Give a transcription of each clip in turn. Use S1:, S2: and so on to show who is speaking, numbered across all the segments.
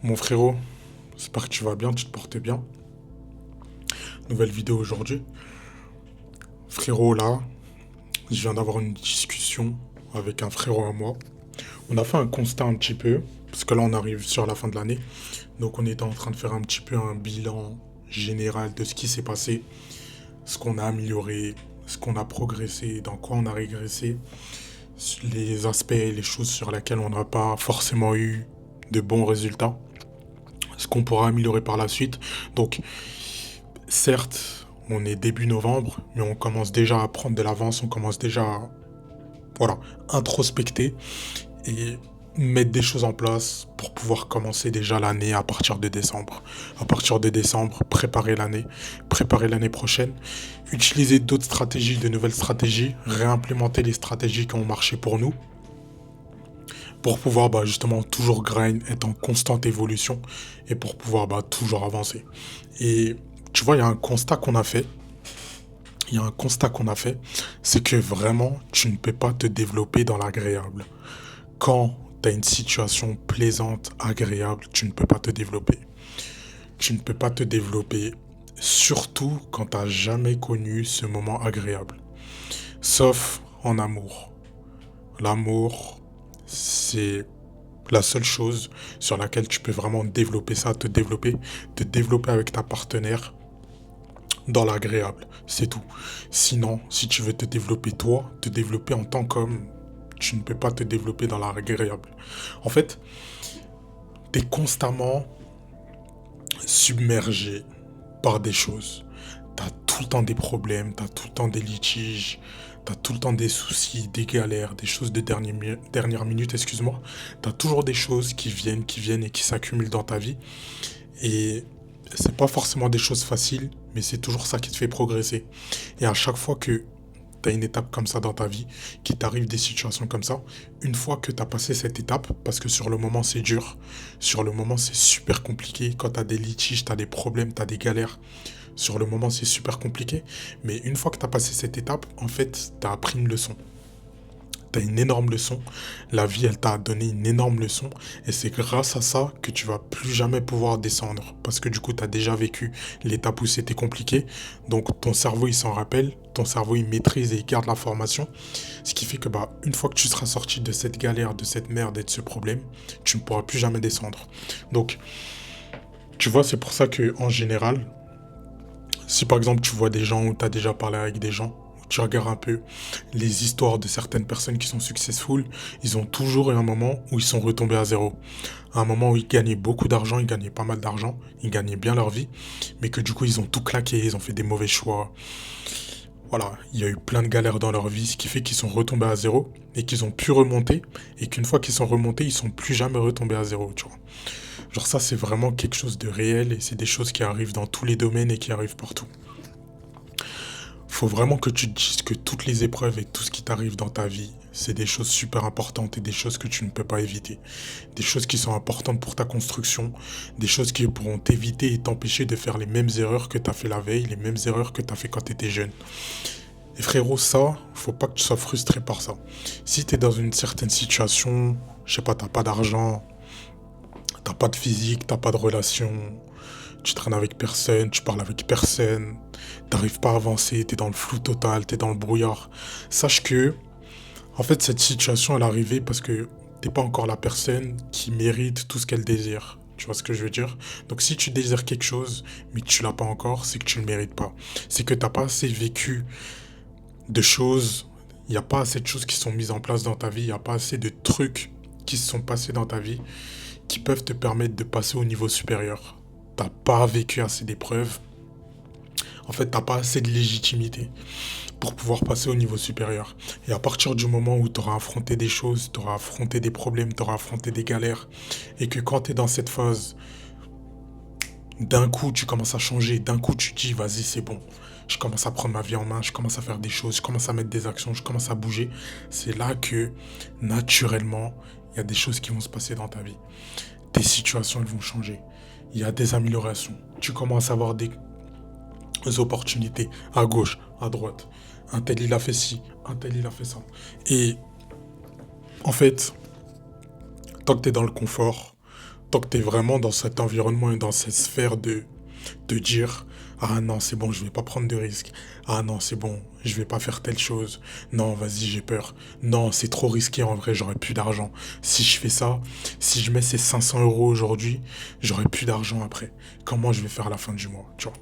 S1: Mon frérot, j'espère que tu vas bien, tu te portes bien. Nouvelle vidéo aujourd'hui. Frérot, là, je viens d'avoir une discussion avec un frérot à moi. On a fait un constat un petit peu, parce que là, on arrive sur la fin de l'année. Donc, on était en train de faire un petit peu un bilan général de ce qui s'est passé, ce qu'on a amélioré, ce qu'on a progressé, dans quoi on a régressé, les aspects et les choses sur lesquelles on n'a pas forcément eu de bons résultats, ce qu'on pourra améliorer par la suite. Donc, certes, on est début novembre, mais on commence déjà à prendre de l'avance, on commence déjà à, voilà, introspecter et mettre des choses en place pour pouvoir commencer déjà l'année à partir de décembre. À partir de décembre, préparer l'année prochaine, utiliser d'autres stratégies, de nouvelles stratégies, réimplémenter les stratégies qui ont marché pour nous, pour pouvoir justement toujours grind, être en constante évolution et pour pouvoir toujours avancer. Et tu vois, il y a un constat qu'on a fait, c'est que vraiment, tu ne peux pas te développer dans l'agréable. Quand tu as une situation plaisante, agréable, tu ne peux pas te développer. Tu ne peux pas te développer, surtout quand tu n'as jamais connu ce moment agréable. Sauf en amour. L'amour, c'est la seule chose sur laquelle tu peux vraiment développer ça, te développer avec ta partenaire dans l'agréable, c'est tout. Sinon, si tu veux te développer toi, te développer en tant qu'homme, tu ne peux pas te développer dans l'agréable. En fait, tu es constamment submergé par des choses. Tu as tout le temps des problèmes, tu as tout le temps des litiges, tu as tout le temps des soucis, des galères, des choses de dernière minute, excuse-moi. Tu as toujours des choses qui viennent et qui s'accumulent dans ta vie. Et c'est pas forcément des choses faciles, mais c'est toujours ça qui te fait progresser. Et à chaque fois que tu as une étape comme ça dans ta vie, qu'il t'arrive des situations comme ça, une fois que tu as passé cette étape, parce que sur le moment c'est dur, sur le moment c'est super compliqué, quand tu as des litiges, tu as des problèmes, tu as des galères, sur le moment c'est super compliqué, mais une fois que tu as passé cette étape, en fait, tu as appris une leçon. T'as une énorme leçon. La vie, elle t'a donné une énorme leçon. Et c'est grâce à ça que tu vas plus jamais pouvoir descendre. Parce que du coup, t'as déjà vécu l'étape où c'était compliqué. Donc, ton cerveau, il s'en rappelle. Ton cerveau, il maîtrise et il garde l'information. Ce qui fait que, une fois que tu seras sorti de cette galère, de cette merde et de ce problème, tu ne pourras plus jamais descendre. Donc, tu vois, c'est pour ça que, en général, si par exemple tu vois des gens ou tu as déjà parlé avec des gens, ou tu regardes un peu les histoires de certaines personnes qui sont successful, ils ont toujours eu un moment où ils sont retombés à zéro. Un moment où ils gagnaient beaucoup d'argent, ils gagnaient pas mal d'argent, ils gagnaient bien leur vie, mais que du coup ils ont tout claqué, ils ont fait des mauvais choix. Voilà, il y a eu plein de galères dans leur vie, ce qui fait qu'ils sont retombés à zéro et qu'ils ont pu remonter, et qu'une fois qu'ils sont remontés, ils sont plus jamais retombés à zéro, tu vois. Genre ça, c'est vraiment quelque chose de réel et c'est des choses qui arrivent dans tous les domaines et qui arrivent partout. Faut vraiment que tu te dises que toutes les épreuves et tout ce qui t'arrive dans ta vie, c'est des choses super importantes et des choses que tu ne peux pas éviter. Des choses qui sont importantes pour ta construction, des choses qui pourront t'éviter et t'empêcher de faire les mêmes erreurs que t'as fait la veille, les mêmes erreurs que t'as fait quand t'étais jeune. Et frérot, ça, faut pas que tu sois frustré par ça. Si t'es dans une certaine situation, je sais pas, t'as pas d'argent, t'as pas de physique, t'as pas de relation, tu traînes avec personne, tu parles avec personne, t'arrives pas à avancer, t'es dans le flou total, t'es dans le brouillard. Sache que, en fait, cette situation, elle est arrivée parce que t'es pas encore la personne qui mérite tout ce qu'elle désire. Tu vois ce que je veux dire? Donc si tu désires quelque chose, mais que tu l'as pas encore, c'est que tu le mérites pas. C'est que t'as pas assez vécu de choses, il n'y a pas assez de choses qui sont mises en place dans ta vie, il n'y a pas assez de trucs qui se sont passés dans ta vie qui peuvent te permettre de passer au niveau supérieur. T'as pas vécu assez d'épreuves. En fait, t'as pas assez de légitimité pour pouvoir passer au niveau supérieur. Et à partir du moment où tu auras affronté des choses, tu auras affronté des problèmes, tu auras affronté des galères, et que quand tu es dans cette phase, d'un coup tu commences à changer, d'un coup tu te dis vas-y c'est bon, je commence à prendre ma vie en main, je commence à faire des choses, je commence à mettre des actions, je commence à bouger, c'est là que naturellement il y a des choses qui vont se passer dans ta vie. Tes situations elles vont changer. Il y a des améliorations. Tu commences à avoir des opportunités à gauche, à droite. Un tel il a fait ci, un tel il a fait ça. Et en fait, tant que tu es dans le confort, Tant que tu es vraiment dans cet environnement et dans cette sphère de dire ah non, c'est bon, je vais pas prendre de risques. Ah non, c'est bon, je vais pas faire telle chose. Non, vas-y, j'ai peur. Non, c'est trop risqué en vrai, j'aurai plus d'argent. Si je fais ça, si je mets ces 500 € aujourd'hui, j'aurai plus d'argent après. Comment je vais faire à la fin du mois, tu vois?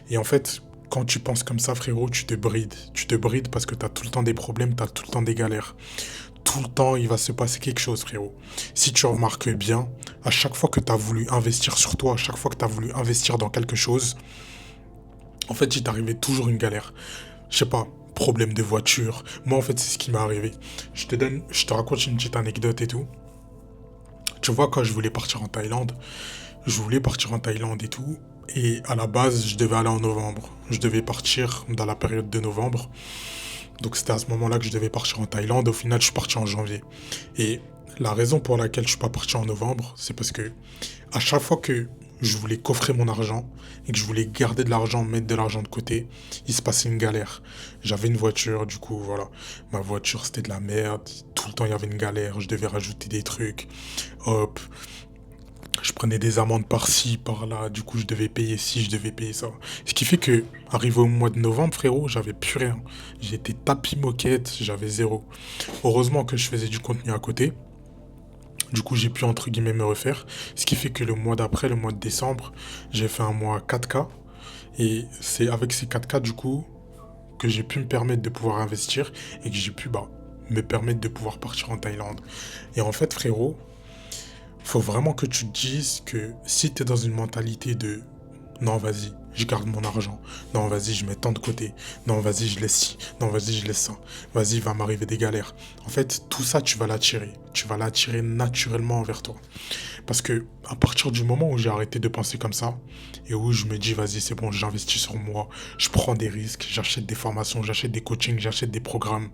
S1: Et en fait, quand tu penses comme ça, frérot, tu te brides. Tu te brides parce que tu as tout le temps des problèmes, tu as tout le temps des galères. Tout le temps, il va se passer quelque chose, frérot. Si tu remarques bien, à chaque fois que tu as voulu investir sur toi, à chaque fois que tu as voulu investir dans quelque chose, en fait, il t'arrivait toujours une galère. Je sais pas, problème de voiture. Moi, en fait, c'est ce qui m'est arrivé. Je te raconte une petite anecdote et tout. Tu vois, quand je voulais partir en Thaïlande, je voulais partir en Thaïlande et tout. Et à la base, je devais aller en novembre. Je devais partir dans la période de novembre. Donc c'était à ce moment-là que je devais partir en Thaïlande. Au final, je suis parti en janvier. Et la raison pour laquelle je suis pas parti en novembre, c'est parce que à chaque fois que je voulais coffrer mon argent et que je voulais garder de l'argent, mettre de l'argent de côté, il se passait une galère. J'avais une voiture, du coup, voilà. Ma voiture, c'était de la merde. Tout le temps, il y avait une galère. Je devais rajouter des trucs. Hop. Je prenais des amendes par-ci, par-là. Du coup, je devais payer ci, je devais payer ça. Ce qui fait que, arrivé au mois de novembre, frérot, j'avais plus rien. J'étais tapis moquette, j'avais zéro. Heureusement que je faisais du contenu à côté. Du coup, j'ai pu, entre guillemets, me refaire. Ce qui fait que le mois d'après, le mois de décembre, j'ai fait un mois 4K. Et c'est avec ces 4K, du coup, que j'ai pu me permettre de pouvoir investir et que j'ai pu, me permettre de pouvoir partir en Thaïlande. Et en fait, frérot, faut vraiment que tu te dises que si tu es dans une mentalité de non, vas-y, je garde mon argent. Non, vas-y, je mets tant de côté. Non, vas-y, je laisse ci. Non, vas-y, je laisse ça. Vas-y, il va m'arriver des galères. En fait, tout ça, tu vas l'attirer. Tu vas l'attirer naturellement envers toi. Parce que à partir du moment où j'ai arrêté de penser comme ça et où je me dis, vas-y, c'est bon, j'investis sur moi, je prends des risques, j'achète des formations, j'achète des coachings, j'achète des programmes,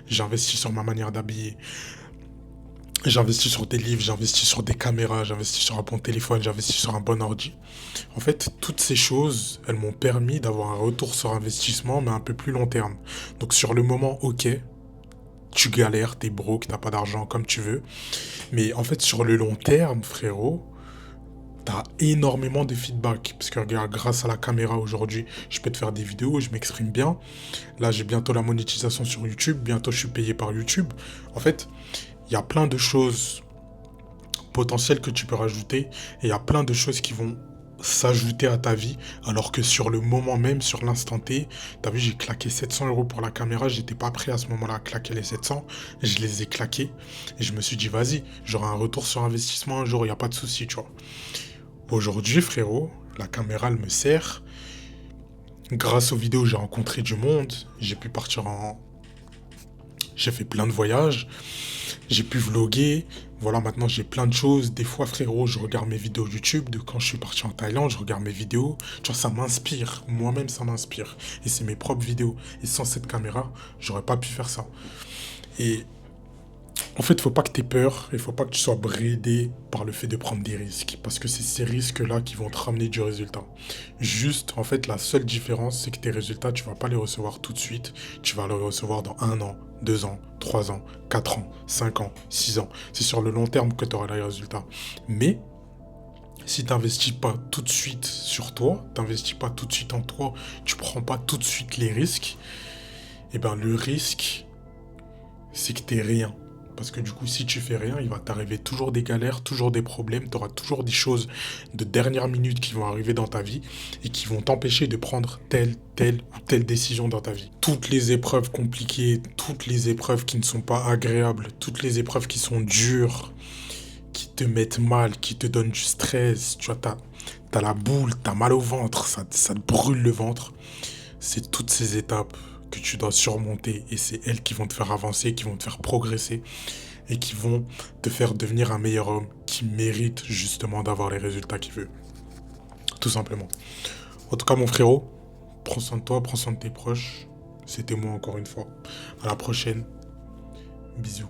S1: j'investis sur ma manière d'habiller. J'investis sur des livres, j'investis sur des caméras, j'investis sur un bon téléphone, j'investis sur un bon ordi. En fait, toutes ces choses, elles m'ont permis d'avoir un retour sur investissement, mais un peu plus long terme. Donc sur le moment, ok, tu galères, t'es broke, t'as pas d'argent comme tu veux. Mais en fait, sur le long terme, frérot, t'as énormément de feedback. Parce que regarde, grâce à la caméra aujourd'hui, je peux te faire des vidéos, je m'exprime bien. Là, j'ai bientôt la monétisation sur YouTube, bientôt je suis payé par YouTube. En fait, il y a plein de choses potentielles que tu peux rajouter et il y a plein de choses qui vont s'ajouter à ta vie alors que sur le moment même, sur l'instant T, t'as vu, j'ai claqué 700 € pour la caméra, j'étais pas prêt à ce moment-là à claquer les 700, je les ai claqués et je me suis dit vas-y, j'aurai un retour sur investissement un jour, il n'y a pas de souci, tu vois. Aujourd'hui, frérot, la caméra, elle me sert. Grâce aux vidéos, j'ai rencontré du monde, j'ai pu partir en... J'ai fait plein de voyages. J'ai pu vlogger, voilà, maintenant j'ai plein de choses. Des fois, frérot, je regarde mes vidéos YouTube de quand je suis parti en Thaïlande, je regarde mes vidéos. Tu vois, ça m'inspire. Moi-même, ça m'inspire. Et c'est mes propres vidéos. Et sans cette caméra, j'aurais pas pu faire ça. Et en fait, faut pas que tu aies peur. Il faut pas que tu sois bridé par le fait de prendre des risques. Parce que c'est ces risques-là qui vont te ramener du résultat. Juste, en fait, la seule différence, c'est que tes résultats, tu vas pas les recevoir tout de suite. Tu vas les recevoir dans 1 an, 2 ans, 3 ans, 4 ans, 5 ans, 6 ans. C'est sur le long terme que tu auras les résultats. Mais si tu n'investis pas tout de suite sur toi, tu n'investis pas tout de suite en toi, tu prends pas tout de suite les risques, et ben le risque, c'est que tu rien. Parce que du coup, si tu fais rien, il va t'arriver toujours des galères, toujours des problèmes, tu auras toujours des choses de dernière minute qui vont arriver dans ta vie et qui vont t'empêcher de prendre telle ou telle décision dans ta vie. Toutes les épreuves compliquées, toutes les épreuves qui ne sont pas agréables, toutes les épreuves qui sont dures, qui te mettent mal, qui te donnent du stress, tu vois, t'as la boule, t'as mal au ventre, ça te brûle le ventre. C'est toutes ces étapes que tu dois surmonter et c'est elles qui vont te faire avancer, qui vont te faire progresser et qui vont te faire devenir un meilleur homme qui mérite justement d'avoir les résultats qu'il veut. Tout simplement. En tout cas, mon frérot, prends soin de toi, prends soin de tes proches. C'était moi encore une fois. À la prochaine. Bisous.